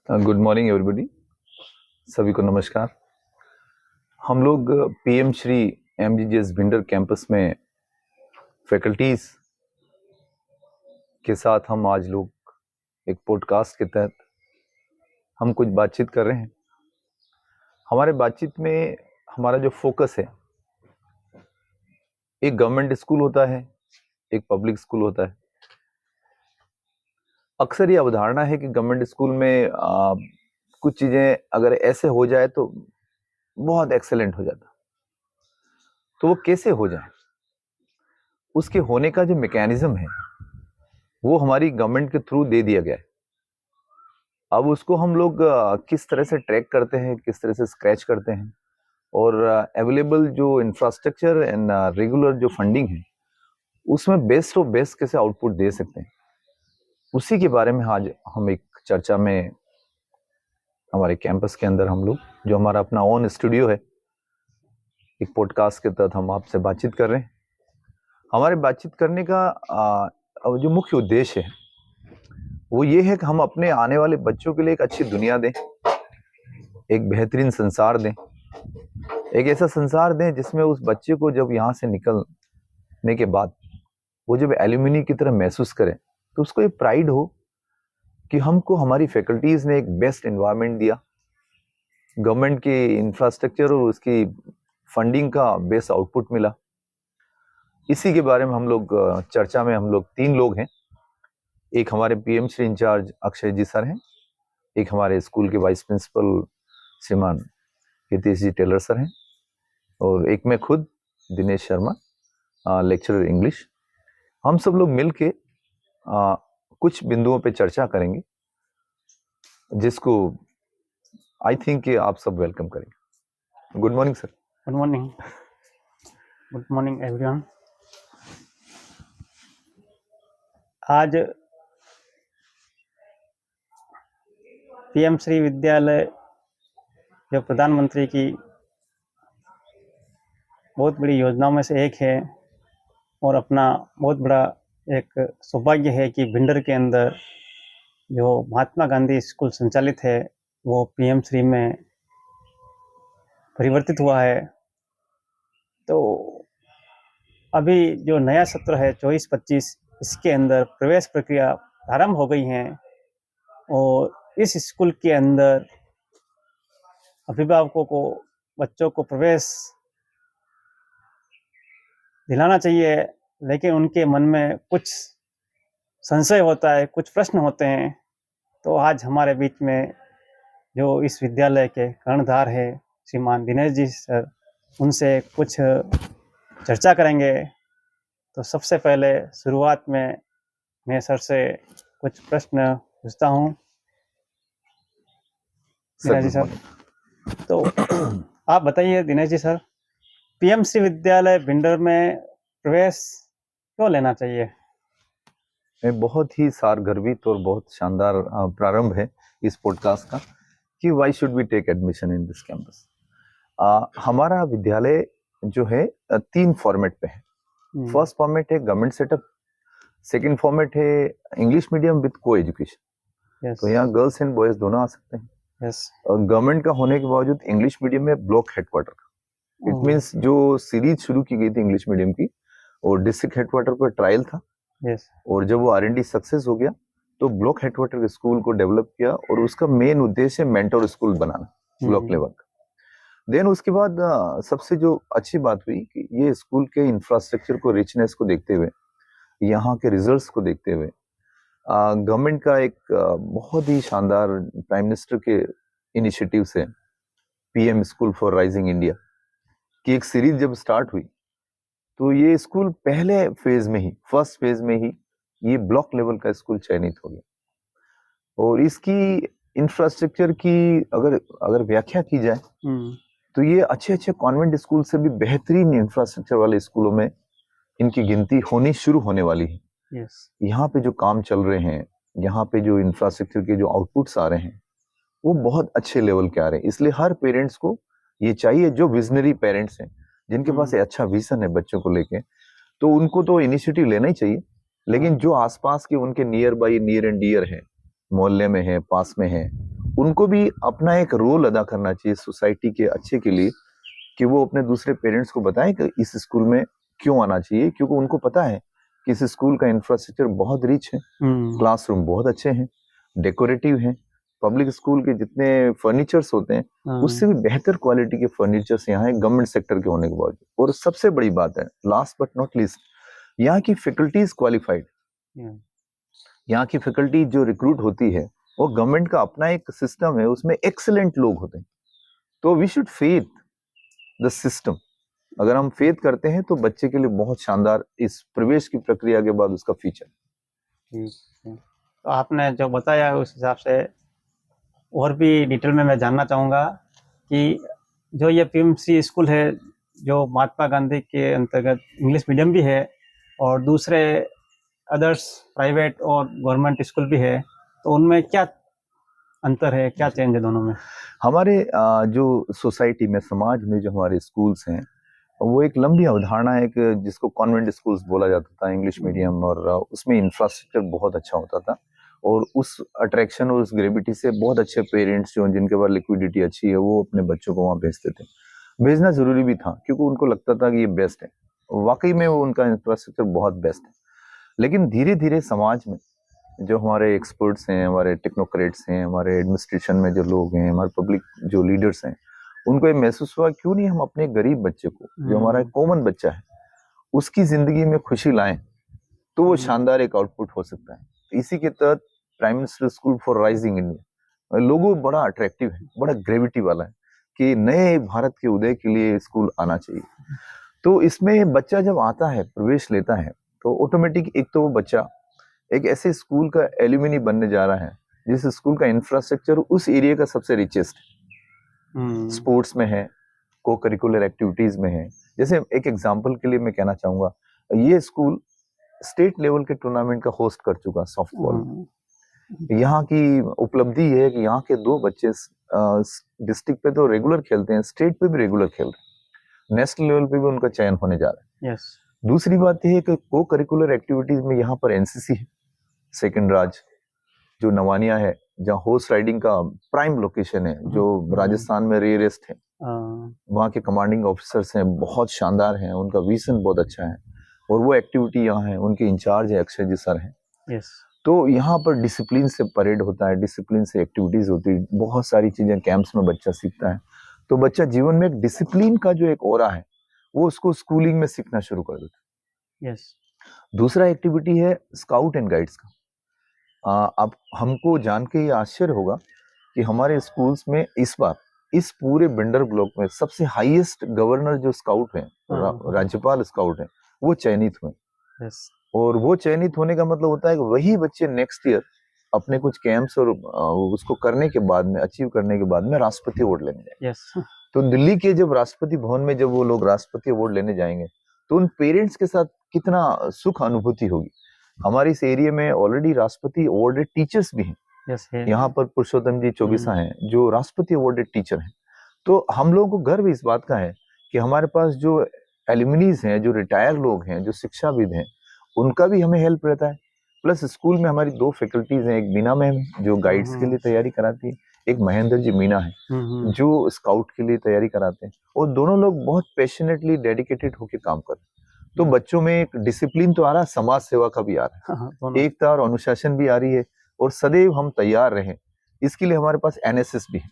Good morning everybody. सभी को नमस्कार। हम लोग पीएम श्री एमजीजीएस भिंडर कैंपस में फैकल्टीज के साथ हम आज लोग एक पॉडकास्ट के तहत हम कुछ बातचीत कर रहे हैं। हमारे बातचीत में हमारा जो फोकस है, एक गवर्नमेंट स्कूल होता है, एक पब्लिक स्कूल होता है। अक्सर ये अवधारणा है कि गवर्नमेंट स्कूल में कुछ चीजें अगर ऐसे हो जाए तो बहुत एक्सेलेंट हो जाता। तो वो कैसे हो जाए, उसके होने का जो मैकेनिज्म है वो हमारी गवर्नमेंट के थ्रू दे दिया गया है। अब उसको हम लोग किस तरह से ट्रैक करते हैं, किस तरह से स्क्रैच करते हैं, और अवेलेबल जो इंफ्रास्ट्रक्चर एंड रेगुलर जो फंडिंग है उसमें बेस्ट ऑफ बेस्ट कैसे आउटपुट दे सकते हैं, उसी के बारे में आज हम एक चर्चा में हमारे कैंपस के अंदर हम लोग, जो हमारा अपना ओन स्टूडियो है, एक पॉडकास्ट के तहत हम आपसे बातचीत कर रहे हैं। हमारे बातचीत करने का जो मुख्य उद्देश्य है वो ये है कि हम अपने आने वाले बच्चों के लिए एक अच्छी दुनिया दें, एक बेहतरीन संसार दें, एक ऐसा संसार दें जिसमें उस बच्चे को जब यहाँ से निकलने के बाद वो जब एल्यूमिनी की तरह महसूस करे तो उसको ये प्राइड हो कि हमको हमारी फैकल्टीज ने एक बेस्ट एनवायरनमेंट दिया, गवर्नमेंट के इंफ्रास्ट्रक्चर और उसकी फंडिंग का बेस्ट आउटपुट मिला। इसी के बारे में हम लोग चर्चा में हम लोग 3 लोग हैं। एक हमारे पीएम श्री इंचार्ज अक्षय जी सर हैं, एक हमारे स्कूल के वाइस प्रिंसिपल श्रीमान हितेश जी टेलर सर हैं, और एक मैं खुद दिनेश शर्मा, लेक्चरर इंग्लिश। हम सब लोग मिलके कुछ बिंदुओं पे चर्चा करेंगे जिसको आई थिंक कि आप सब वेलकम करेंगे। Good morning sir. Good morning. Good morning everyone. आज पीएम श्री विद्यालय जो प्रधानमंत्री की बहुत बड़ी योजनाओं में से एक है और अपना बहुत बड़ा एक सौभाग्य है कि भिंडर के अंदर जो महात्मा गांधी स्कूल संचालित है वो पीएम श्री में परिवर्तित हुआ है। तो अभी जो नया सत्र है 24-25, इसके अंदर प्रवेश प्रक्रिया प्रारंभ हो गई है और इस स्कूल के अंदर अभिभावकों को बच्चों को प्रवेश दिलाना चाहिए, लेकिन उनके मन में कुछ संशय होता है, कुछ प्रश्न होते हैं। तो आज हमारे बीच में जो इस विद्यालय के कर्णधार है श्रीमान दिनेश जी सर, उनसे कुछ चर्चा करेंगे। तो सबसे पहले शुरुआत में मैं सर से कुछ प्रश्न पूछता हूँ। दिनेश जी सर, तो आप बताइए दिनेश जी सर, पीएम श्री विद्यालय भिंडर में प्रवेश क्यों लेना चाहिए? बहुत ही सारगर्भित और बहुत शानदार प्रारंभ है इस पॉडकास्ट का कि why should we take admission in this campus. हमारा विद्यालय जो है 3 फॉर्मेट पे है। फर्स्ट फॉर्मेट है गवर्नमेंट सेटअप, सेकंड फॉर्मेट है English medium with co education. तो यहाँ गर्ल्स एंड बॉयज दोनों आ सकते हैं। गवर्नमेंट का होने के बावजूद इंग्लिश मीडियम में ब्लॉक हेडक्वार्टर का, इट मींस जो सीरीज शुरू की गई थी इंग्लिश मीडियम की और डिस्ट्रिक्ट हेडक्वार्टर पर ट्रायल था, और जब वो R&D सक्सेस हो गया तो ब्लॉक हेडक्वार्टर के स्कूल को डेवलप किया और उसका मेन उद्देश्य मेंटर स्कूल बनाना ब्लॉक लेवल का। देन उसके बाद सबसे जो अच्छी बात हुई कि ये स्कूल के इंफ्रास्ट्रक्चर को, रिचनेस को देखते हुए, यहाँ के रिजल्ट्स को देखते हुए गवर्नमेंट का एक बहुत ही शानदार प्राइम मिनिस्टर के इनिशिएटिव से PM school for rising India की एक सीरीज जब स्टार्ट हुई तो ये स्कूल पहले फेज में ही, फर्स्ट फेज में ही ये ब्लॉक लेवल का स्कूल चयनित हो गया। और इसकी इंफ्रास्ट्रक्चर की अगर व्याख्या की जाए तो ये अच्छे कॉन्वेंट स्कूल से भी बेहतरीन इंफ्रास्ट्रक्चर वाले स्कूलों में इनकी गिनती होनी शुरू होने वाली है। यहाँ पे जो काम चल रहे हैं, यहाँ पे जो इंफ्रास्ट्रक्चर के जो आउटपुट्स आ रहे हैं वो बहुत अच्छे लेवल के आ रहे हैं। इसलिए हर पेरेंट्स को ये चाहिए, जो विजनरी पेरेंट्स हैं जिनके पास अच्छा विजन है बच्चों को लेके, तो उनको तो इनिशिएटिव लेना ही चाहिए। लेकिन जो आसपास के उनके nearby, near and dear है, मोहल्ले में है, पास में है, उनको भी अपना एक रोल अदा करना चाहिए सोसाइटी के अच्छे के लिए, कि वो अपने दूसरे पेरेंट्स को बताएं कि इस स्कूल में क्यों आना चाहिए, क्योंकि उनको पता है कि इस स्कूल का इंफ्रास्ट्रक्चर बहुत रिच है, क्लासरूम बहुत अच्छे हैं, डेकोरेटिव हैं, पब्लिक स्कूल के जितने फर्नीचर्स होते हैं उससे भी बेहतर क्वालिटी के फर्नीचर्स यहाँ है गवर्नमेंट सेक्टर के होने के बाद। और सबसे बड़ी बात है, लास्ट बट नॉट लीस्ट, यहाँ की फैकल्टीज क्वालिफाइड, यहाँ की फैकल्टी जो रिक्रूट होती है वो गवर्नमेंट का अपना एक सिस्टम है, उसमें एक्सीलेंट लोग होते हैं। तो we should faith the system. अगर हम फेथ करते हैं तो बच्चे के लिए बहुत शानदार इस प्रवेश की प्रक्रिया के बाद उसका फ्यूचर। ठीक है, तो आपने जो बताया उस हिसाब से और भी डिटेल में मैं जानना चाहूँगा कि जो ये पीएमसी स्कूल है, जो महात्मा गांधी के अंतर्गत इंग्लिश मीडियम भी है और दूसरे अदर्स प्राइवेट और गवर्नमेंट स्कूल भी है, तो उनमें क्या अंतर है, क्या चेंज है दोनों में? हमारे जो सोसाइटी में, समाज में जो हमारे स्कूल्स हैं, वो एक लंबी अवधारणा है कि जिसको कॉन्वेंट स्कूल्स बोला जाता था, इंग्लिश मीडियम, और उसमें इंफ्रास्ट्रक्चर बहुत अच्छा होता था और उस अट्रैक्शन और उस ग्रेविटी से बहुत अच्छे पेरेंट्स जो जिनके पास लिक्विडिटी अच्छी है वो अपने बच्चों को वहाँ भेजते थे। भेजना जरूरी भी था क्योंकि उनको लगता था कि ये बेस्ट है, वाकई में वो उनका इंफ्रास्ट्रक्चर बहुत बेस्ट है। लेकिन धीरे धीरे समाज में जो हमारे एक्सपर्ट्स हैं, हमारे टेक्नोक्रेट्स हैं, हमारे एडमिनिस्ट्रेशन में जो लोग हैं, हमारे पब्लिक जो लीडर्स हैं, उनको ये महसूस हुआ क्यों नहीं हम अपने गरीब बच्चे को, जो हमारा कॉमन बच्चा है, उसकी जिंदगी में खुशी लाएं, तो वो शानदार एक आउटपुट हो सकता है। इसी के तहत prime minister school for rising India लोगों बड़ा अट्रैक्टिव है, बड़ा ग्रेविटी वाला है कि नए भारत के उदय के लिए स्कूल आना चाहिए। तो इसमें बच्चा जब आता है, प्रवेश लेता है, तो ऑटोमेटिक एक तो वो बच्चा एक ऐसे स्कूल का एल्यूमिनी बनने जा रहा है जिस स्कूल का इंफ्रास्ट्रक्चर उस एरिया का सबसे रिचेस्ट है, स्पोर्ट्स में है, को करिकुलर एक्टिविटीज में है। जैसे एक एग्जांपल के लिए मैं कहना चाहूंगा, ये स्कूल स्टेट लेवल के टूर्नामेंट का होस्ट कर चुका सॉफ्टबॉल। यहाँ की उपलब्धि ये है कि यहाँ के 2 बच्चे डिस्ट्रिक्ट पे तो रेगुलर खेलते हैं, स्टेट पे भी रेगुलर खेल रहे हैं, नेशनल लेवल पे भी उनका चयन होने जा रहा है। दूसरी बात यह है कि को करिकुलर एक्टिविटीज में यहाँ पर एनसीसी है, सेकंड राज जो नवानिया है, जहाँ हॉर्स राइडिंग का प्राइम लोकेशन है, जो राजस्थान में रेयरेस्ट है, वहाँ के कमांडिंग ऑफिसर्स हैं, बहुत शानदार हैं, उनका विजन बहुत अच्छा है और वो एक्टिविटी यहाँ है, उनके इंचार्ज है अक्षय जी सर हैं। तो यहाँ पर डिसिप्लिन से परेड होता है, डिसिप्लिन से एक्टिविटीज होती है, बहुत सारी चीजें कैंप्स में बच्चा सीखता है। तो बच्चा जीवन में एक डिसिप्लिन का जो एक ओरा है वो उसको स्कूलिंग में सीखना शुरू कर देता है। दूसरा एक्टिविटी है स्काउट एंड गाइड्स का। अब हमको जान के ये आश्चर्य होगा कि हमारे स्कूल्स में इस बार इस पूरे बिंडर ब्लॉक में सबसे हाईएस्ट गवर्नर जो स्काउट हैं, राज्यपाल स्काउट हैं, वो चयनित हुए। और वो चयनित होने का मतलब होता है कि वही बच्चे नेक्स्ट ईयर अपने कुछ कैंप्स और उसको करने के बाद में, अचीव करने के बाद में राष्ट्रपति अवार्ड लेने जाएंगे। तो दिल्ली के जब राष्ट्रपति भवन में जब वो लोग राष्ट्रपति अवार्ड लेने जाएंगे तो उन पेरेंट्स के साथ कितना सुख अनुभूति होगी। हमारे इस एरिया में ऑलरेडी राष्ट्रपति अवार्डेड टीचर्स भी हैं। यहाँ पर पुरुषोत्तम जी चौबीसा हैं जो राष्ट्रपति अवार्डेड टीचर हैं। तो हम लोगों को गर्व इस बात का है कि हमारे पास जो एल्यूमिनीज हैं, जो रिटायर लोग हैं, जो शिक्षाविद हैं, उनका भी हमें हेल्प रहता है। प्लस स्कूल में हमारी 2 फैकल्टीज हैं, एक बीना मैम जो गाइड्स के लिए तैयारी कराती है, एक महेंद्र जी मीना है जो स्काउट के लिए तैयारी कराते हैं, और दोनों लोग बहुत पैशनेटली डेडिकेटेड होकर काम कर रहे हैं। तो बच्चों में एक डिसिप्लिन तो आ रहा है, समाज सेवा का भी आ रहा है, एकता और अनुशासन भी आ रही है, और सदैव हम तैयार रहें इसके लिए हमारे पास एनएसएस भी है।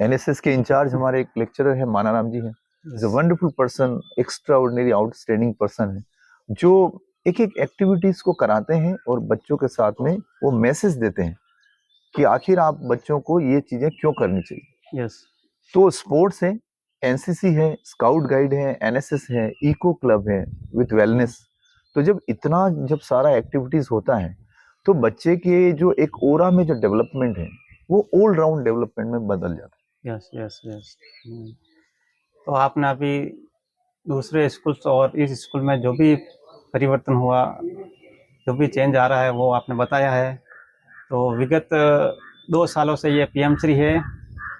एनएसएस के इंचार्ज हमारे एक लेक्चरर है, मानाराम जी हैं, is a wonderful person, extraordinary outstanding person है, जो एक एक एक्टिविटीज को कराते हैं और बच्चों के साथ में वो मैसेज देते हैं कि आखिर आप बच्चों को ये चीजें क्यों करनी चाहिए। तो स्पोर्ट्स है, एनसीसी है, स्काउट गाइड है, एनएसएस है, इको क्लब है विथ वेलनेस। तो जब सारा एक्टिविटीज होता है तो बच्चे के जो एक ओरा में जो डेवलपमेंट है वो ऑल राउंड डेवलपमेंट में बदल जाता है। यस। तो आपने अभी दूसरे स्कूल और इस स्कूल में जो भी परिवर्तन हुआ, जो भी चेंज आ रहा है वो आपने बताया है। तो विगत 2 सालों से ये पीएम3 है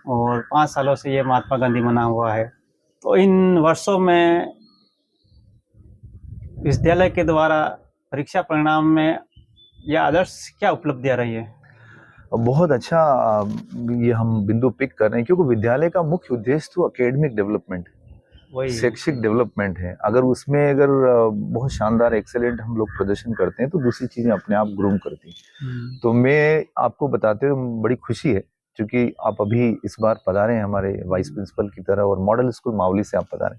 और 5 सालों से ये महात्मा गांधी बना हुआ है। तो इन वर्षों में विद्यालय के द्वारा परीक्षा परिणाम में या आदर्श क्या उपलब्धियां रही है? बहुत अच्छा ये हम बिंदु पिक कर रहे हैं, क्योंकि विद्यालय का मुख्य उद्देश्य तो एकेडमिक डेवलपमेंट, वही है। शैक्षिक डेवलपमेंट है। अगर उसमें बहुत शानदार एक्सेलेंट हम लोग प्रदर्शन करते हैं तो दूसरी चीजें अपने आप ग्रूम करती हैं। तो मैं आपको बताते हुए बड़ी खुशी है, क्योंकि आप अभी इस बार पधारे हैं हमारे वाइस प्रिंसिपल की तरह, और मॉडल स्कूल मावली से आप पधारे।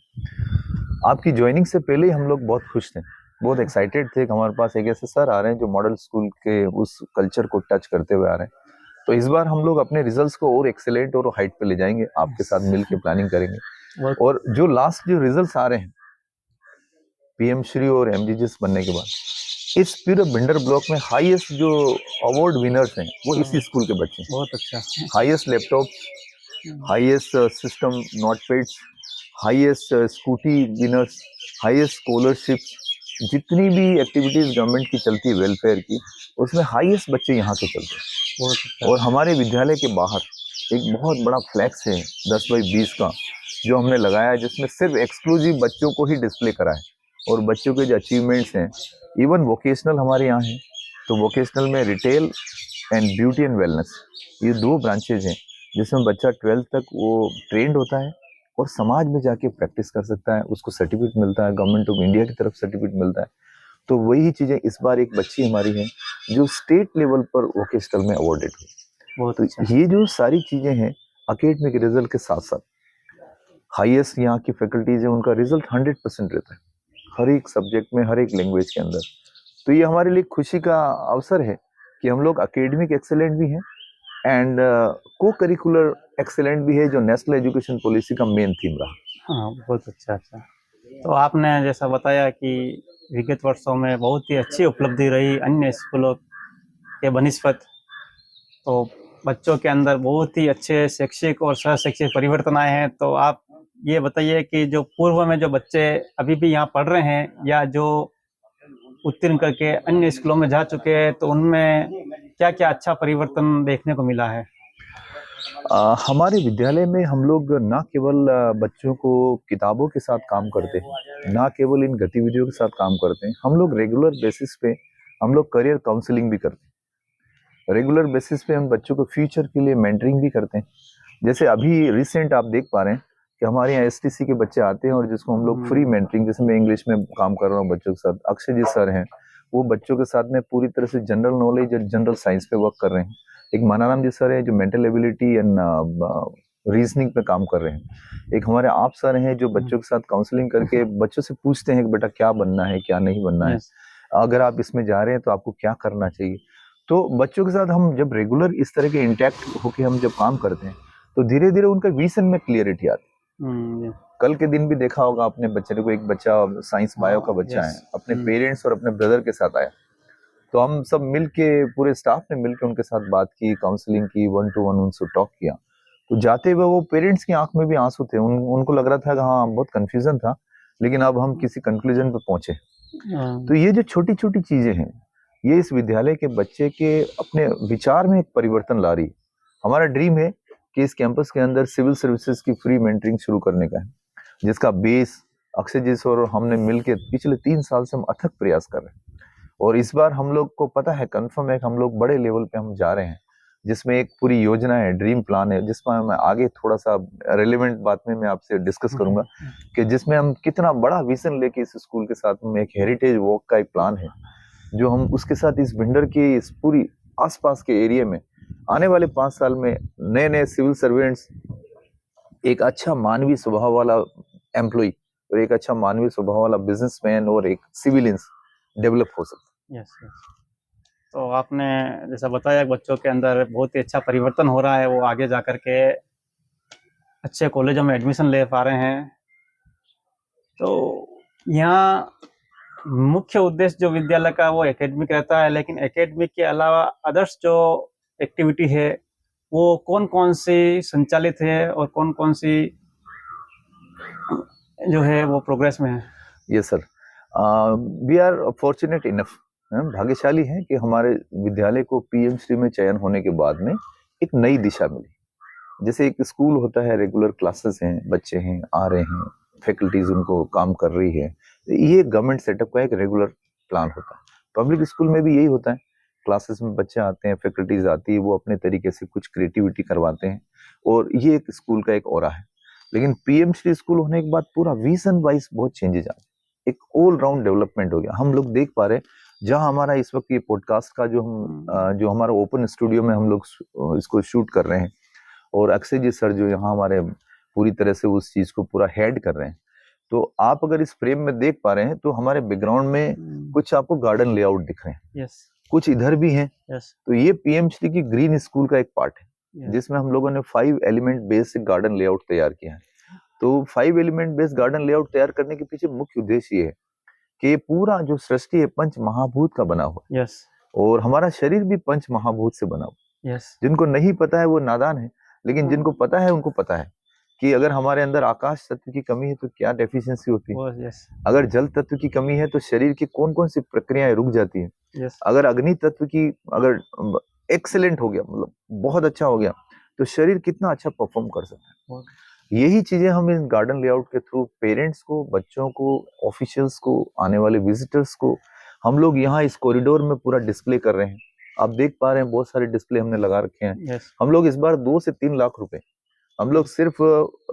आपकी ज्वाइनिंग से पहले ही हम लोग बहुत खुश थे, बहुत एक्साइटेड थे कि हमारे पास एक ऐसे सर आ रहे हैं जो मॉडल स्कूल के उस कल्चर को टच करते हुए आ रहे हैं। तो इस बार हम लोग अपने रिजल्ट्स को और एक्सेलेंट और हाइट पे ले जाएंगे, आपके साथ मिलकर प्लानिंग करेंगे। और जो लास्ट जो रिजल्ट्स आ रहे हैं पीएम श्री और एमजीजीएस बनने के बाद, इस पूरे भिंडर ब्लॉक में हाईएस्ट जो अवार्ड विनर्स हैं वो इसी स्कूल के बच्चे हैं। बहुत अच्छा। Highest laptop, highest system note pads, highest scooty winners, highest scholarships, जितनी भी एक्टिविटीज गवर्नमेंट की चलती है वेलफेयर की, उसमें हाईएस्ट बच्चे यहाँ के चलते हैं। बहुत अच्छा। और हमारे विद्यालय के बाहर एक बहुत बड़ा फ्लैक्स है 10x20 का, जो हमने लगाया है, जिसमें सिर्फ एक्सक्लूसिव बच्चों को ही डिस्प्ले करा है, और बच्चों के जो अचीवमेंट्स हैं, इवन वोकेशनल हमारे यहाँ है। तो वोकेशनल में retail and beauty and wellness, ये 2 ब्रांचेज हैं जिसमें बच्चा 12th तक वो ट्रेंड होता है और समाज में जाके प्रैक्टिस कर सकता है, उसको सर्टिफिकेट मिलता है, गवर्नमेंट ऑफ इंडिया की तरफ सर्टिफिकेट मिलता है। तो वही चीजें इस बार एक बच्ची हमारी है जो स्टेट लेवल पर वोकेशनल में अवॉर्डेड हुई। तो अच्छा। ये जो सारी चीजें हैं अकेडमिक रिजल्ट के साथ साथ, हाईएस्ट यहाँ की फैकल्टीज है, उनका रिजल्ट 100% रहता है हर एक सब्जेक्ट में, हर एक लैंग्वेज के अंदर। तो ये हमारे लिए खुशी का अवसर है कि हम लोग अकेडमिक एक्सेलेंट भी हैं एंड को करिकुलर एक्सेलेंट भी है, जो नेशनल एजुकेशन पॉलिसी का मेन थीम रहा। हाँ, बहुत अच्छा। अच्छा, तो आपने जैसा बताया कि विगत वर्षों में बहुत ही अच्छी उपलब्धि रही अन्य स्कूलों के बनिस्पत, तो बच्चों के अंदर बहुत ही अच्छे शैक्षिक और सहशैक्षिक परिवर्तन आए हैं। तो आप ये बताइए कि जो पूर्व में जो बच्चे अभी भी यहाँ पढ़ रहे हैं या जो उत्तीर्ण करके अन्य स्कूलों में जा चुके हैं, तो उनमें क्या क्या अच्छा परिवर्तन देखने को मिला है? हमारे विद्यालय में हम लोग ना केवल बच्चों को किताबों के साथ काम करते हैं, ना केवल इन गतिविधियों के साथ काम करते हैं, हम लोग रेगुलर बेसिस पे हम लोग करियर काउंसलिंग भी करते हैं। रेगुलर बेसिस पे हम बच्चों को फ्यूचर के लिए मेंटरिंग भी करते हैं। जैसे अभी रिसेंट आप देख पा रहे हैं कि हमारे यहाँ एसटीसी के बच्चे आते हैं और जिसको हम लोग फ्री मेंटरिंग, जैसे मैं इंग्लिश में काम कर रहा हूँ बच्चों के साथ, अक्षय जी सर हैं, वो बच्चों के साथ में पूरी तरह से जनरल नॉलेज और जनरल साइंस पे वर्क कर रहे हैं। एक मानाराम जी सर है जो मेंटल एबिलिटी एंड रीजनिंग पे काम कर रहे हैं। एक हमारे आप सर हैं जो बच्चों के साथ काउंसलिंग करके बच्चों से पूछते हैं कि बेटा क्या बनना है, क्या नहीं बनना है, अगर आप इसमें जा रहे हैं तो आपको क्या करना चाहिए। तो बच्चों के साथ हम जब रेगुलर इस तरह के इंटैक्ट होके हम जब काम करते हैं तो धीरे धीरे उनका विजन में क्लियरिटी आती है। कल के दिन भी देखा होगा अपने बच्चे को, एक बच्चा साइंस बायो का बच्चा है, अपने पेरेंट्स और अपने ब्रदर के साथ आया, तो हम सब मिलके, पूरे स्टाफ ने मिलके उनके साथ बात की, काउंसलिंग की, 1-to-1 उनसे टॉक किया। तो जाते हुए वो पेरेंट्स की आंख में भी आंसू थे, उनको लग रहा था कि हाँ बहुत कंफ्यूजन था, लेकिन अब हम किसी कंक्लूजन पे पहुंचे। तो ये जो छोटी छोटी चीजें हैं, ये इस विद्यालय के बच्चे के अपने विचार में एक परिवर्तन ला रही है। हमारा ड्रीम है कि इस कैंपस के अंदर सिविल सर्विसेज की फ्री मेंटरिंग शुरू करने का है, जिसका बेस अक्षय जी और हमने मिलकर पिछले 3 साल से हम अथक प्रयास कर रहे हैं। और इस बार हम लोग को पता है, कंफर्म है कि हम लोग बड़े लेवल पे हम जा रहे हैं, जिसमें एक पूरी योजना है, ड्रीम प्लान है, जिसमें मैं आगे थोड़ा सा रेलेवेंट बात में मैं आपसे डिस्कस करूंगा कि जिसमें हम कितना बड़ा विजन लेके इस स्कूल के साथ में एक हेरिटेज वॉक का एक प्लान है, जो हम उसके साथ इस भिंडर की इस पूरी आसपास के एरिया में आने वाले 5 साल में नए नए सिविल सर्वेंट्स, एक अच्छा मानवीय स्वभाव वाला एम्प्लॉय और एक अच्छा मानवीय स्वभाव वाला बिजनेसमैन और एक सिविलियंस डेवलप हो सकता है। यस। तो आपने जैसा बताया बच्चों के अंदर बहुत ही अच्छा परिवर्तन हो रहा है, वो आगे जाकर के अच्छे कॉलेजों में एडमिशन ले पा रहे हैं। तो यहाँ मुख्य उद्देश्य जो विद्यालय का वो एकेडमिक रहता है, लेकिन एकेडमिक के अलावा अदर्स जो एक्टिविटी है वो कौन कौन सी संचालित है और कौन कौन सी जो है वो प्रोग्रेस में है? Yes sir, we are fortunate enough, हम भाग्यशाली हैं कि हमारे विद्यालय को पीएम श्री में चयन होने के बाद में एक नई दिशा मिली। जैसे एक स्कूल होता है, रेगुलर क्लासेस हैं, बच्चे हैं, आ रहे हैं, फैकल्टीज उनको काम कर रही है, ये गवर्नमेंट सेटअप का एक रेगुलर प्लान होता है। पब्लिक स्कूल में भी यही होता है क्लासेस में बच्चे आते हैं, फैकल्टीज आती है, वो अपने तरीके से कुछ क्रिएटिविटी करवाते हैं, और ये एक स्कूल का एक ऑरा है। लेकिन पीएम श्री स्कूल होने के बाद पूरा विजन वाइज बहुत चेंजेस आ गए, एक ऑल राउंड डेवलपमेंट हो गया। हम लोग देख पा रहे हैं, जहां हमारा इस वक्त ये पॉडकास्ट का जो हमारा ओपन स्टूडियो में हम लोग इसको शूट कर रहे हैं, और अक्षय जी सर जो यहाँ हमारे पूरी तरह से उस चीज को पूरा हेड कर रहे हैं, तो आप अगर इस फ्रेम में देख पा रहे हैं तो हमारे बैकग्राउंड में कुछ आपको गार्डन लेआउट दिख रहे हैं, यस कुछ इधर भी हैं। यस तो ये पीएम श्री की ग्रीन स्कूल का एक पार्ट है, जिसमें हम लोगों ने 5 एलिमेंट बेस्ड गार्डन लेआउट तैयार किया है। तो 5 एलिमेंट बेस्ड गार्डन लेआउट तैयार करने के पीछे मुख्य उद्देश्य ये है कि ये पूरा जो सृष्टि है पंच महाभूत का बना हुआ, यस और हमारा शरीर भी पंच महाभूत से बना हुआ। यस जिनको नहीं पता है वो नादान है, लेकिन जिनको पता है उनको पता है कि अगर हमारे अंदर आकाश तत्व की कमी है तो क्या डेफिशिएंसी होती है, यस अगर जल तत्व की कमी है तो शरीर की कौन कौन सी प्रक्रियाएं रुक जाती है, यस अगर अग्नि तत्व की अगर एक्सेलेंट हो गया, मतलब बहुत अच्छा हो गया, तो शरीर कितना अच्छा परफॉर्म कर सकता है। यही चीजें हम इस गार्डन लेआउट के थ्रू पेरेंट्स को, बच्चों को, ऑफिशियल्स को, आने वाले विजिटर्स को हम लोग यहाँ इस कॉरिडोर में पूरा डिस्प्ले कर रहे हैं। आप देख पा रहे हैं बहुत सारे डिस्प्ले हमने लगा रखे हैं। यस हम लोग इस बार 2 से 3 लाख रुपए हम लोग सिर्फ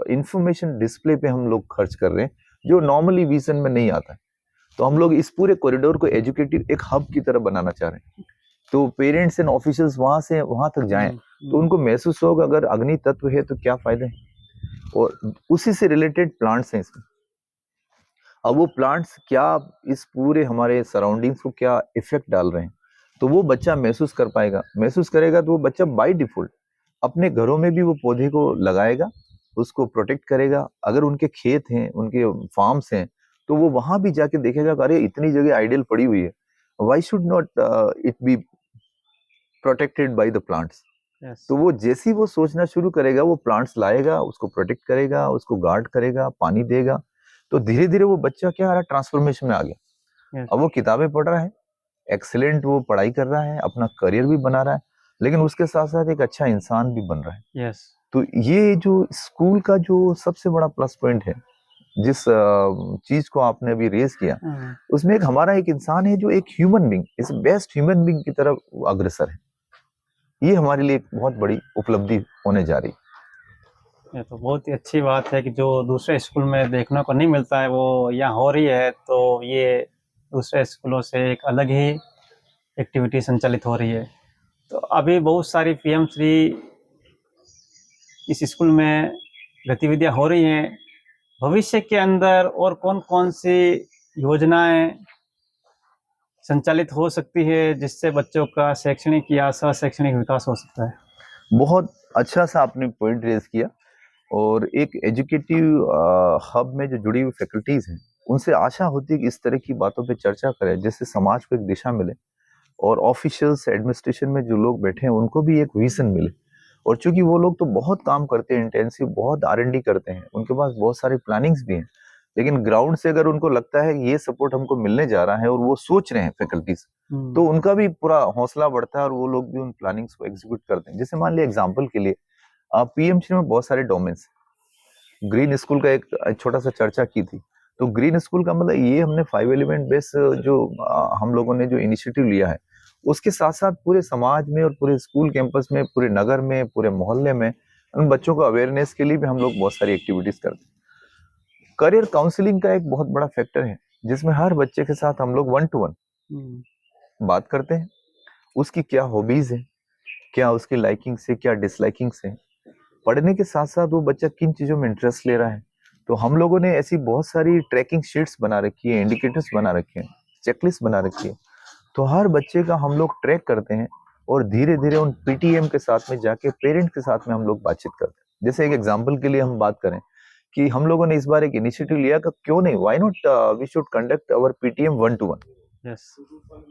इंफॉर्मेशन डिस्प्ले पे हम लोग खर्च कर रहे हैं, जो नॉर्मली विजन में नहीं आता है। तो हम लोग इस पूरे कॉरिडोर को एजुकेटिव एक हब की तरह बनाना चाह रहे हैं, तो पेरेंट्स एंड ऑफिशियल्स वहां से वहां तक जाएं तो उनको महसूस होगा अगर अग्नि तत्व है तो क्या फायदे हैं, और उसी से रिलेटेड प्लांट्स हैं इसमें। अब वो प्लांट्स क्या इस पूरे हमारे सराउंडिंग्स को क्या इफेक्ट डाल रहे हैं, तो वो बच्चा महसूस कर पाएगा, महसूस करेगा तो वो बच्चा बाय डिफॉल्ट अपने घरों में भी वो पौधे को लगाएगा, उसको प्रोटेक्ट करेगा। अगर उनके खेत हैं, उनके फार्म्स हैं, तो वो वहां भी जाके देखेगा कि अरे इतनी जगह आइडियल पड़ी हुई है, why should not it be protected by the plants. Yes तो वो जैसे ही वो सोचना शुरू करेगा, वो प्लांट्स लाएगा, उसको प्रोटेक्ट करेगा, उसको गार्ड करेगा, पानी देगा, तो धीरे धीरे वो बच्चा क्या आ रहा है, ट्रांसफॉर्मेशन में आ गया। अब वो किताबें पढ़ रहा है, एक्सीलेंट वो पढ़ाई कर रहा है, अपना करियर भी बना रहा है, लेकिन उसके साथ साथ एक अच्छा इंसान भी बन रहा है। यस तो ये जो स्कूल का जो सबसे बड़ा प्लस पॉइंट है, जिस चीज को आपने अभी रेज किया, उसमें एक हमारा एक इंसान है जो एक ह्यूमन बीइंग, इस बेस्ट ह्यूमन बीइंग की तरफ अग्रसर है। ये हमारे लिए एक बहुत बड़ी उपलब्धि होने जा रही है। ये तो बहुत ही अच्छी बात है कि जो दूसरे स्कूल में देखने को नहीं मिलता है वो यहाँ हो रही है, तो ये दूसरे स्कूलों से एक अलग ही एक्टिविटी संचालित हो रही है। तो अभी बहुत सारी पीएम श्री इस स्कूल में गतिविधियां हो रही हैं। भविष्य के अंदर और कौन कौन सी योजनाएं संचालित हो सकती है जिससे बच्चों का शैक्षणिक या शैक्षणिक विकास हो सकता है? बहुत अच्छा सा आपने पॉइंट रेज किया, और एक एजुकेटिव हब में जो जुड़ी हुई फैकल्टीज हैं, उनसे आशा होती है कि इस तरह की बातों पे चर्चा करें जिससे समाज को एक दिशा मिले, और ऑफिशियल्स एडमिनिस्ट्रेशन में जो लोग बैठे हैं उनको भी एक विजन मिले। और चूंकि वो लोग तो बहुत काम करते हैं, इंटेंसिव बहुत R&D करते हैं, उनके पास बहुत सारी प्लानिंग्स भी हैं, लेकिन ग्राउंड से अगर उनको लगता है कि ये सपोर्ट हमको मिलने जा रहा है और वो सोच रहे हैं फैकल्टीज, तो उनका भी पूरा हौसला बढ़ता है और वो लोग भी उन प्लानिंग्स को एग्जीक्यूट करते हैं। जैसे मान लिया एग्जाम्पल के लिए, पीएमसी में बहुत सारे डोमेन्स, ग्रीन स्कूल का एक छोटा सा चर्चा की थी। तो ग्रीन स्कूल का मतलब ये हमने 5 एलिमेंट बेस जो हम लोगों ने जो इनिशिएटिव लिया है, उसके साथ साथ पूरे समाज में और पूरे स्कूल कैंपस में, पूरे नगर में, पूरे मोहल्ले में उन बच्चों को अवेयरनेस के लिए भी हम लोग बहुत सारी एक्टिविटीज करते हैं। करियर काउंसलिंग का एक बहुत बड़ा फैक्टर है, जिसमें हर बच्चे के साथ हम लोग 1 to 1 बात करते हैं, उसकी क्या हॉबीज है, क्या उसकी लाइकिंग से, क्या डिसलाइकिंग से, पढ़ने के साथ साथ वो बच्चा किन चीजों में इंटरेस्ट ले रहा है। तो हम लोगों ने ऐसी बहुत सारी ट्रैकिंग शीट्स बना रखी है, इंडिकेटर्स बना रखे हैं, चेकलिस्ट बना रखी है, तो हर बच्चे का हम लोग ट्रैक करते हैं, और धीरे धीरे उन पीटीएम के साथ में जाके पेरेंट के साथ में हम लोग बातचीत करते हैं। जैसे एक एग्जांपल के लिए हम बात करें कि हम लोगों ने इस बार एक इनिशिएटिव लिया कि क्यों नहीं, why not we should conduct our PTM 1 to 1। Yes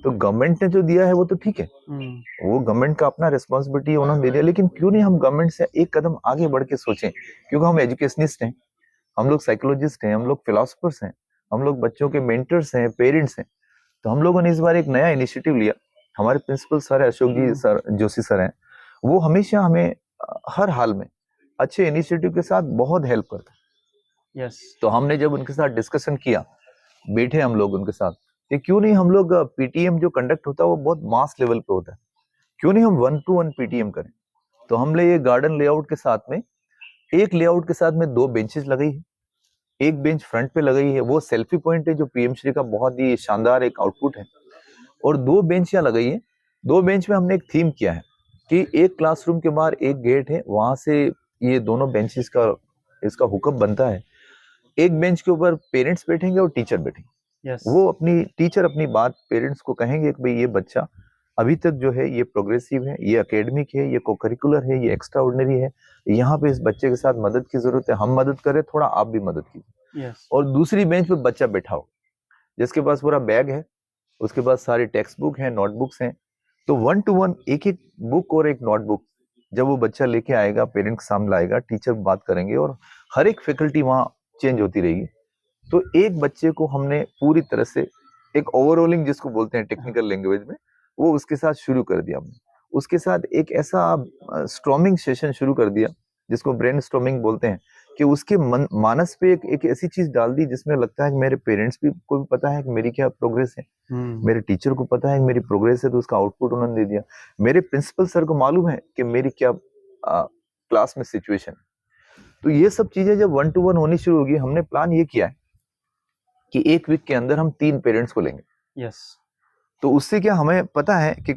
तो गवर्नमेंट ने जो दिया है वो तो ठीक है, वो गवर्नमेंट का अपना रिस्पॉन्सिबिलिटी है, उन्होंने दे दिया, लेकिन क्यों नहीं हम गवर्नमेंट से एक कदम आगे बढ़ के सोचें, क्योंकि हम एजुकेशनिस्ट हैं, हम लोग साइकोलॉजिस्ट हैं, हम लोग फिलोसफर्स हैं, हम लोग बच्चों के मेंटर्स हैं, पेरेंट्स हैं। तो हम लोगों ने इस बार एक नया इनिशिएटिव लिया। हमारे प्रिंसिपल सर अशोक जी सर जोशी सर हैं, वो हमेशा हमें हर हाल में अच्छे इनिशिएटिव के साथ बहुत हेल्प करते हैं। यस तो हमने जब उनके साथ डिस्कशन किया, बैठे हम लोग उनके साथ, कि क्यों नहीं हम लोग पीटीएम जो कंडक्ट होता है वो बहुत मास लेवल पे होता है, क्यों नहीं हम 1-to-1 पीटीएम करें। तो हमने ये गार्डन लेआउट के साथ में, एक लेआउट के साथ में 2 बेंचेस लगाई है, एक बेंच फ्रंट पे लगाई है, वो सेल्फी पॉइंट है जो पीएम श्री का बहुत ही शानदार एक आउटपुट है, और 2 बेंच यहाँ लगाई है। 2 बेंच में हमने एक थीम किया है कि एक क्लासरूम के बाहर एक गेट है, वहां से ये दोनों बेंचेस का इसका हुकअप बनता है। एक बेंच के ऊपर पेरेंट्स बैठेंगे और टीचर बैठेंगे। यस वो अपनी टीचर अपनी बात पेरेंट्स को कहेंगे कि भाई ये बच्चा अभी तक जो है ये प्रोग्रेसिव है, ये एकेडमिक है, ये कोकरिकुलर है, ये एक्स्ट्रा ऑर्डिनरी है, यहाँ पे इस बच्चे के साथ मदद की जरूरत है, हम मदद करें, थोड़ा आप भी मदद कीजिए। यस और दूसरी बेंच पे बच्चा बैठा हो जिसके पास पूरा बैग है, उसके पास सारे टेक्स्ट बुक है, नोटबुक्स हैं, तो 1-to-1 एक एक बुक और एक नोटबुक जब वो बच्चा लेके आएगा, पेरेंट के सामने लाएगा, टीचर बात करेंगे और हर एक फैकल्टी वहाँ चेंज होती रहेगी। तो एक बच्चे को हमने पूरी तरह से एक ओवरऑलिंग जिसको बोलते हैं टेक्निकल लैंग्वेज में, वो उसके साथ शुरू कर दिया हमने। उसके साथ एक ऐसा स्टॉर्मिंग सेशन शुरू कर दिया जिसको ब्रेन स्टॉर्मिंग बोलते हैं, कि उसके मानस पे एक ऐसी चीज डाल दी जिसमें लगता है कि मेरे पेरेंट्स भी को भी पता है कि मेरी क्या प्रोग्रेस है, मेरे टीचर को पता है कि मेरी प्रोग्रेस है, तो उसका आउटपुट उन्होंने दे दिया। मेरे प्रिंसिपल सर को मालूम है कि मेरी क्या क्लास में सिचुएशन। तो ये सब चीजें जब 1-to-1 होनी शुरू होगी, हमने प्लान ये किया है कि एक वीक के अंदर हम 3 पेरेंट्स को लेंगे। यस तो उससे क्या हमें पता है कि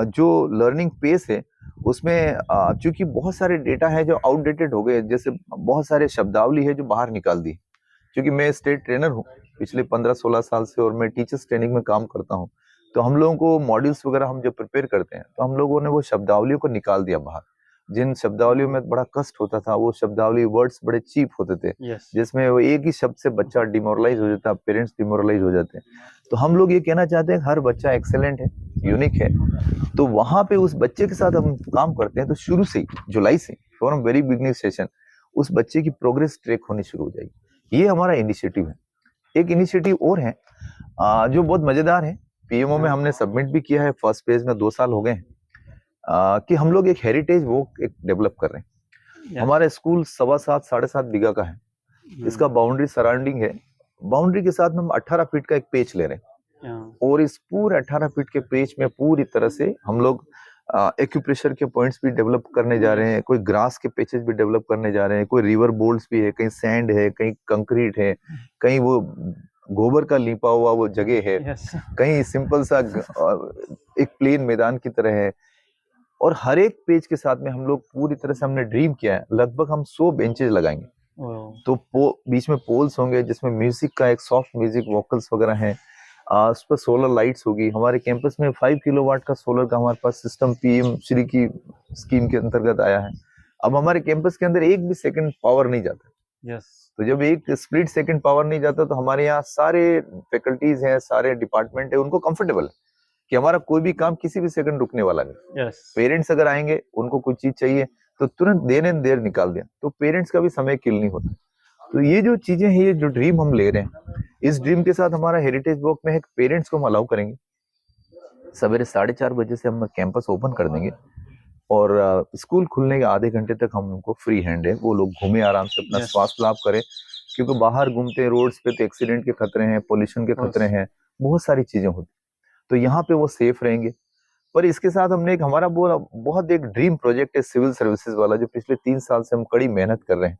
जो लर्निंग पेस है उसमें चूंकि बहुत सारे डेटा है जो आउटडेटेड हो गए, जैसे बहुत सारे शब्दावली है जो बाहर निकाल दी। क्योंकि मैं स्टेट ट्रेनर हूँ पिछले 15-16 साल से, और मैं टीचर्स ट्रेनिंग में काम करता हूँ, तो हम लोगों को मॉड्यूल्स वगैरह हम जब प्रिपेयर करते हैं तो हम लोगों ने वो शब्दावलियों को निकाल दिया बाहर। जिन शब्दावलियों में बड़ा कष्ट होता था, वो शब्दावली वर्ड्स बड़े चीप होते थे, यस जिसमें वो एक ही शब्द से बच्चा डिमोरलाइज हो जाता, पेरेंट्स डिमोरलाइज हो जाते हैं। तो हम लोग ये कहना चाहते हैं हर बच्चा एक्सेलेंट है, यूनिक है। तो वहां पे उस बच्चे के साथ हम काम करते हैं, तो शुरू से ही जुलाई से फ्रॉम वेरी बिगनिंग सेशन उस बच्चे की प्रोग्रेस ट्रैक होनी शुरू हो जाएगी। ये हमारा इनिशिएटिव है। एक इनिशिएटिव और है जो बहुत मजेदार है, पीएमओ में हमने सबमिट भी किया है, फर्स्ट फेज में 2 साल हो गए हैं, कि हम लोग एक हेरिटेज वॉक एक डेवलप कर रहे हैं। हमारा स्कूल 7.25 7.5 बीघा का है, इसका बाउंड्री सराउंडिंग है, बाउंड्री के साथ में हम 18 फीट का एक पेच ले रहे हैं, और इस पूरे 18 फीट के पेच में पूरी तरह से हम लोग एक्यूप्रेशर के पॉइंट्स भी डेवलप करने जा रहे हैं, कोई ग्रास के पेचेस भी डेवलप करने जा रहे हैं, कोई रिवर बोल्ड्स भी है, कहीं सैंड है, कहीं कंक्रीट है, कहीं वो गोबर का लीपा हुआ वो जगह है, कहीं सिंपल सा एक प्लेन मैदान की तरह है। और हर एक पेज के साथ में हम लोग पूरी तरह से हमने ड्रीम किया है, लगभग हम 100 बेंचेस लगाएंगे। तो बीच में पोल्स होंगे जिसमें म्यूजिक का एक सॉफ्ट म्यूजिक वोकल्स वगैरह हैं, उस पर सोलर लाइट्स होगी। हमारे कैंपस में 5 किलोवाट का सोलर का हमारे पास सिस्टम पीएम श्री की स्कीम के अंतर्गत आया है। अब हमारे कैंपस के अंदर एक भी सेकंड पावर नहीं जाता। यस तो जब एक स्प्लिट सेकंड पावर नहीं जाता, तो हमारे यहाँ सारे फैकल्टीज हैं, सारे डिपार्टमेंट है, उनको कंफर्टेबल है कि हमारा कोई भी काम किसी भी सेकंड रुकने वाला नहीं। पेरेंट्स अगर आएंगे, उनको कुछ चीज चाहिए तो तुरंत देर एंड देर निकाल दिया, तो पेरेंट्स का भी समय किल नहीं होता। तो ये जो चीजें हैं, ये जो ड्रीम हम ले रहे हैं, इस ड्रीम के साथ हमारा हेरिटेज वॉक में एक पेरेंट्स को हम अलाउ करेंगे। सवेरे 4:30 बजे से हम कैंपस ओपन कर देंगे, और स्कूल खुलने के आधे घंटे तक हम उनको फ्री हैंड है, वो लोग घूमे आराम से, अपना श्वास लाभ करें, क्योंकि बाहर घूमते हैं रोड्स पे तो एक्सीडेंट के खतरे हैं, पोल्यूशन के खतरे हैं, बहुत सारी चीजें होती, तो यहाँ पे वो सेफ रहेंगे। पर इसके साथ हमने एक हमारा बहुत एक ड्रीम प्रोजेक्ट है सिविल सर्विसेज वाला, जो पिछले 3 साल से हम कड़ी मेहनत कर रहे हैं।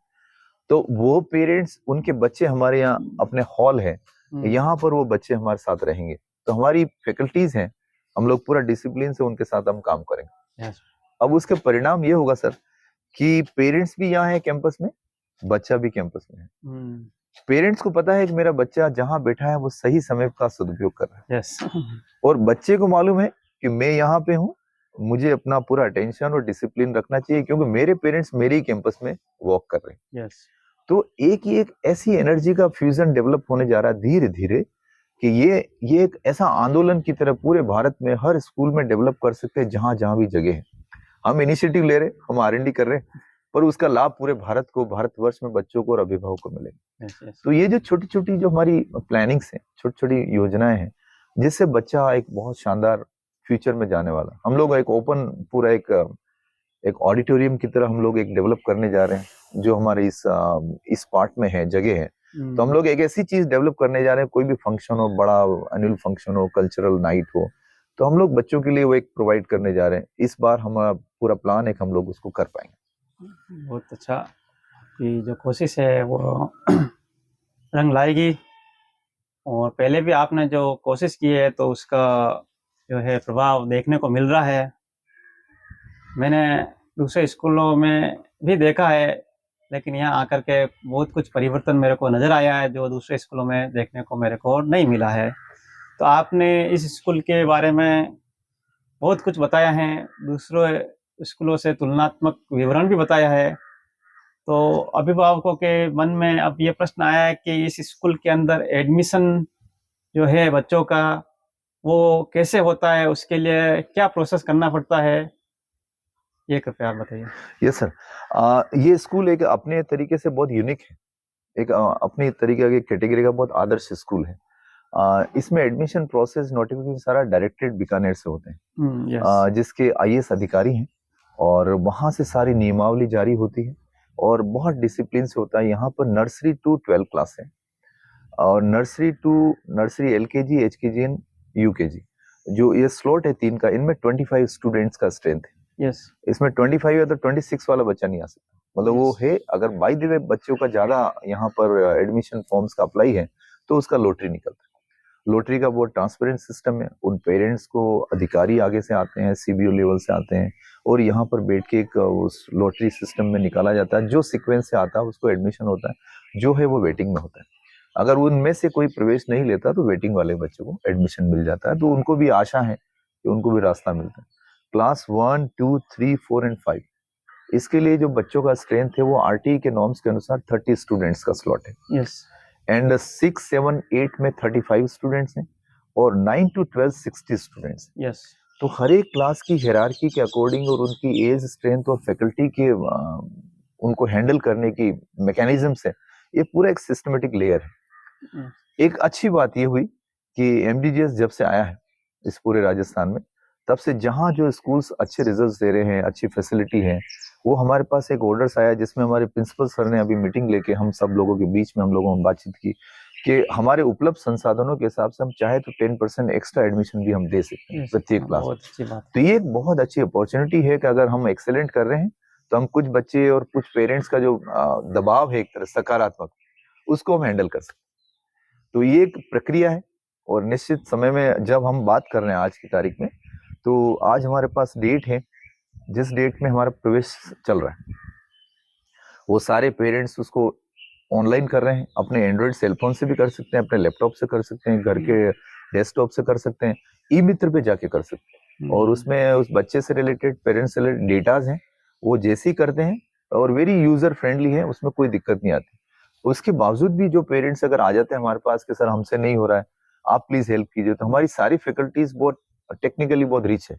तो वो पेरेंट्स, उनके बच्चे हमारे यहाँ अपने हॉल है, यहाँ पर वो बच्चे हमारे साथ रहेंगे। तो हमारी फैकल्टीज हैं, हम लोग पूरा डिसिप्लिन से उनके साथ हम काम करेंगे। अब उसके परिणाम ये होगा सर कि पेरेंट्स भी यहाँ है कैंपस में, बच्चा भी कैंपस में है। पेरेंट्स को पता है कि मेरा बच्चा जहाँ बैठा है वो सही समय का सदुपयोग कर रहा है, और बच्चे को मालूम है कि मैं यहाँ पे हूँ, मुझे अपना पूरा अटेंशन और डिसिप्लिन रखना चाहिए, क्योंकि मेरे पेरेंट्स मेरे ही कैंपस में वॉक कर रहे हैं। तो एक ऐसी एनर्जी का फ्यूजन डेवलप होने जा रहा है धीरे धीरे, कि ये एक ऐसा आंदोलन की तरह पूरे भारत में हर स्कूल में डेवलप कर सकते हैं, जहां जहां भी जगह है। हम इनिशिएटिव ले रहे, हम R&D कर रहे हैं, पर उसका लाभ पूरे भारत को, भारतवर्ष में बच्चों को और अभिभावकों को मिलेगा। तो ये जो छोटी छोटी जो हमारी प्लानिंग्स हैं, छोटी छोटी योजनाएं हैं, जिससे बच्चा एक बहुत शानदार फ्यूचर में जाने वाला। हम लोग एक ओपन पूरा एक ऑडिटोरियम की तरह हम लोग एक डेवलप करने जा रहे हैं, जो हमारे इस पार्ट में है, जगह है, तो हम लोग एक ऐसी चीज डेवलप करने जा रहे हैं, कोई भी फंक्शन हो, बड़ा एनुअल फंक्शन हो, कल्चरल नाइट हो, तो हम लोग बच्चों के लिए वो एक प्रोवाइड करने जा रहे हैं। इस बार हमारा पूरा प्लान है कि हम लोग उसको कर पाएंगे। बहुत अच्छा कि जो कोशिश है वो रंग लाएगी, और पहले भी आपने जो कोशिश की है तो उसका जो है प्रभाव देखने को मिल रहा है। मैंने दूसरे स्कूलों में भी देखा है, लेकिन यहाँ आकर के बहुत कुछ परिवर्तन मेरे को नज़र आया है जो दूसरे स्कूलों में देखने को मेरे को नहीं मिला है। तो आपने इस स्कूल के बारे में बहुत कुछ बताया है, दूसरे स्कूलों से तुलनात्मक विवरण भी बताया है। तो अभिभावकों के मन में अब ये प्रश्न आया है कि इस स्कूल के अंदर एडमिशन जो है बच्चों का, वो कैसे होता है, उसके लिए क्या प्रोसेस करना पड़ता है, ये कृपया आप बताइए। यस सर, ये स्कूल एक अपने तरीके से बहुत यूनिक है, एक अपनी तरीके की कैटेगरी का बहुत आदर्श स्कूल है। इसमें एडमिशन प्रोसेस, नोटिफिकेशन सारा डायरेक्टेड बीकानेर से होते हैं, यस। जिसके आईएएस अधिकारी हैं, और वहां से सारी नियमावली जारी होती है और बहुत डिसिप्लिन से होता है। यहाँ पर नर्सरी टू 12 क्लास है, और nursery LKG, HKG and UKG, जो ये स्लॉट है 3 का, इनमें 25 स्टूडेंट्स का स्ट्रेंथ है। यस। इसमें 25 या तो 26 वाला बच्चा नहीं आ सकता, मतलब वो है, अगर बाय द वे बच्चों का ज्यादा यहाँ पर एडमिशन फॉर्म्स का अप्लाई है तो उसका लॉटरी निकलता है। लॉटरी का बहुत ट्रांसपेरेंट सिस्टम है, उन पेरेंट्स को अधिकारी आगे से आते हैं, सीबीओ लेवल से आते हैं, और यहाँ पर बैठ के एक उस लॉटरी सिस्टम में निकाला जाता है, जो सीक्वेंस से आता है उसको एडमिशन होता है, जो है वो वेटिंग में होता है। अगर उनमें से कोई प्रवेश नहीं लेता तो वेटिंग वाले बच्चों को एडमिशन मिल जाता है, तो उनको भी आशा है कि उनको भी रास्ता मिलता है। क्लास 1, 2, 3, 4 एंड 5, इसके लिए जो बच्चों का स्ट्रेंथ है वो आरटीई के नॉर्म्स के अनुसार 30 स्टूडेंट्स का स्लॉट है। यस। एंड 6, 7, 8 में 35 स्टूडेंट्स हैं, और 9 to 12 60 स्टूडेंट्स। यस। तो हर एक क्लास की हायरार्की के अकॉर्डिंग और उनकी एज, स्ट्रेंथ और फैकल्टी के उनको हैंडल करने की मैकेनिज्म से ये पूरा एक सिस्टमेटिक लेयर है। एक अच्छी बात ये हुई कि एमडीजीएस जब से आया है इस पूरे राजस्थान में, तब से जहां जो स्कूल्स अच्छे रिजल्ट्स दे रहे हैं, अच्छी फैसिलिटी है, वो हमारे पास एक ऑर्डर्स आया, जिसमें हमारे प्रिंसिपल सर ने अभी मीटिंग लेके हम सब लोगों के बीच में हम लोगों ने बातचीत की कि हमारे उपलब्ध संसाधनों के हिसाब से हम चाहे तो 10% एक्स्ट्रा एडमिशन भी हम दे सकते हैं प्रत्येक क्लास में। तो ये एक बहुत अच्छी अपॉर्चुनिटी है कि अगर हम एक्सेलेंट कर रहे हैं तो हम कुछ बच्चे और कुछ पेरेंट्स का जो दबाव है एक तरह सकारात्मक, उसको हम हैंडल कर सकते हैं। तो ये एक प्रक्रिया है, और निश्चित समय में जब हम बात कर रहे हैं आज की तारीख में, तो आज हमारे पास डेट है जिस डेट में हमारा प्रवेश चल रहा है, वो सारे पेरेंट्स उसको ऑनलाइन कर रहे हैं, अपने एंड्रॉइड सेलफोन से भी कर सकते हैं, अपने लैपटॉप से कर सकते हैं, घर के डेस्कटॉप से कर सकते हैं, ई मित्र पे जाके कर सकते हैं, और उसमें उस बच्चे से रिलेटेड, पेरेंट्स से रिलेटेड डेटाज हैं, वो जैसे ही करते हैं, और वेरी यूजर फ्रेंडली है, उसमें कोई दिक्कत नहीं आती। उसके बावजूद भी जो पेरेंट्स अगर आ जाते हैं हमारे पास कि सर हमसे नहीं हो रहा है, आप प्लीज हेल्प कीजिए, तो हमारी सारी फैकल्टीज बहुत टेक्निकली बहुत रिच है,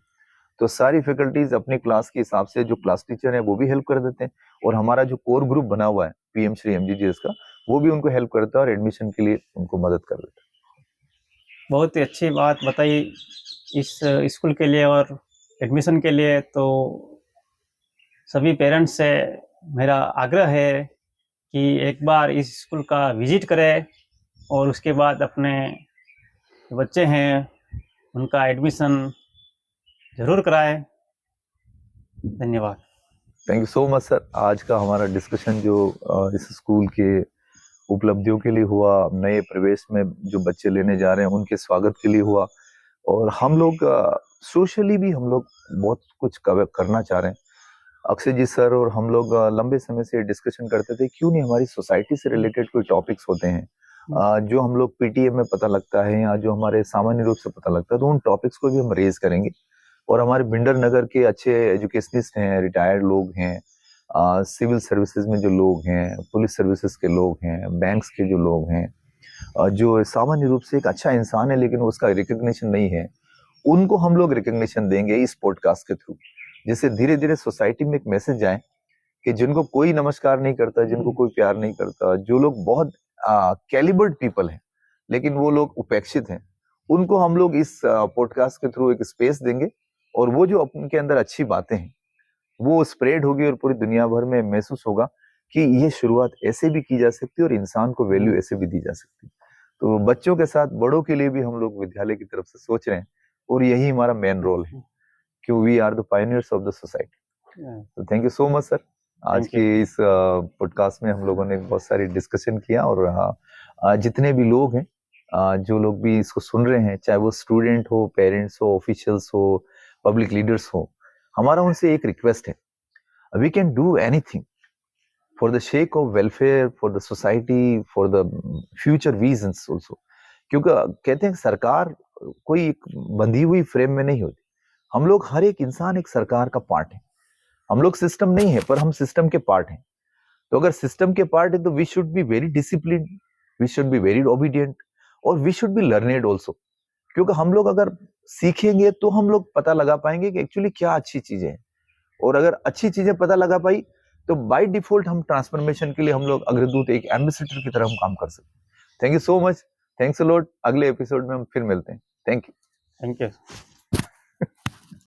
तो सारी फैकल्टीज अपनी क्लास के हिसाब से, जो क्लास टीचर है वो भी हेल्प कर देते हैं, और हमारा जो कोर ग्रुप बना हुआ है पीएम श्री एमजीजीएस का, वो भी उनको हेल्प करता है और एडमिशन के लिए उनको मदद कर देता है। बहुत ही अच्छी बात बताई इस स्कूल के लिए और एडमिशन के लिए। तो सभी पेरेंट्स से मेरा आग्रह है कि एक बार इस स्कूल का विजिट करें, और उसके बाद अपने बच्चे हैं उनका एडमिशन जरूर कराएं। धन्यवाद। Thank you so much sir. आज का हमारा डिस्कशन जो इस स्कूल के उपलब्धियों के लिए हुआ, नए प्रवेश में जो बच्चे लेने जा रहे हैं उनके स्वागत के लिए हुआ, और हम लोग सोशली भी हम लोग बहुत कुछ करना चाह रहे हैं। अक्षय जी सर और हम लोग लंबे समय से डिस्कशन करते थे, क्यों नहीं हमारी सोसाइटी से रिलेटेड कोई टॉपिक्स होते हैं जो हम लोग पीटीए में पता लगता है या जो हमारे सामान्य रूप से पता लगता है, तो उन टॉपिक्स को भी हम रेज करेंगे। और हमारे भिंडर नगर के अच्छे एजुकेशनिस्ट हैं, रिटायर्ड लोग हैं, सिविल सर्विसेज में जो लोग हैं, पुलिस सर्विसेज के लोग हैं, बैंक्स के जो लोग हैं, जो सामान्य रूप से एक अच्छा इंसान है लेकिन उसका रिकग्निशन नहीं है, उनको हम लोग रिकग्निशन देंगे इस पॉडकास्ट के थ्रू, जिससे धीरे धीरे सोसाइटी में एक मैसेज जाए कि जिनको कोई नमस्कार नहीं करता, जिनको कोई प्यार नहीं करता, जो लोग बहुत कैलिबर्ड पीपल हैं लेकिन वो लोग उपेक्षित हैं, उनको हम लोग इस पॉडकास्ट के थ्रू एक स्पेस देंगे, और वो जो उनके अंदर अच्छी बातें हैं वो स्प्रेड होगी और पूरी दुनिया भर में महसूस होगा कि ये शुरुआत ऐसे भी की जा सकती है और इंसान को वैल्यू ऐसे भी दी जा सकती है। तो बच्चों के साथ बड़ों के लिए भी हम लोग विद्यालय की तरफ से सोच रहे हैं और यही हमारा मेन रोल है कि we are the pioneers of the society. तो thank you so much sir. आज Thank you. के इस पॉडकास्ट में हम लोगों ने बहुत सारी डिस्कशन किया और जितने भी लोग हैं, जो लोग भी इसको सुन रहे हैं, चाहे वो स्टूडेंट हो, पेरेंट्स हो, ऑफिशियल्स हो, पब्लिक लीडर्स हो, हमारा उनसे एक रिक्वेस्ट है, we can do anything for the sake of welfare, for the society, for the future reasons also। क्योंकि कहते हैं सरकार कोई एक बंधी हुई फ्रेम में नहीं होती, हम लोग हर एक इंसान एक सरकार का पार्ट है। हम लोग सिस्टम नहीं है पर हम सिस्टम के पार्ट हैं। तो अगर सिस्टम के पार्ट है तो we should be very discipline, we should be very obedient और we should be learned also. क्योंकि हम लोग अगर सीखेंगे तो हम लोग पता लगा पाएंगे कि एक्चुअली क्या अच्छी चीजें हैं, और अगर अच्छी चीजें पता लगा पाई तो बाय डिफॉल्ट हम ट्रांसफॉर्मेशन के लिए हम लोग अग्रदूत, एक एम्बेसडर की तरह हम काम कर सकते हैं। Thank you so much, thanks a lot. अगले एपिसोड में हम फिर मिलते हैं। Thank you. Thank you.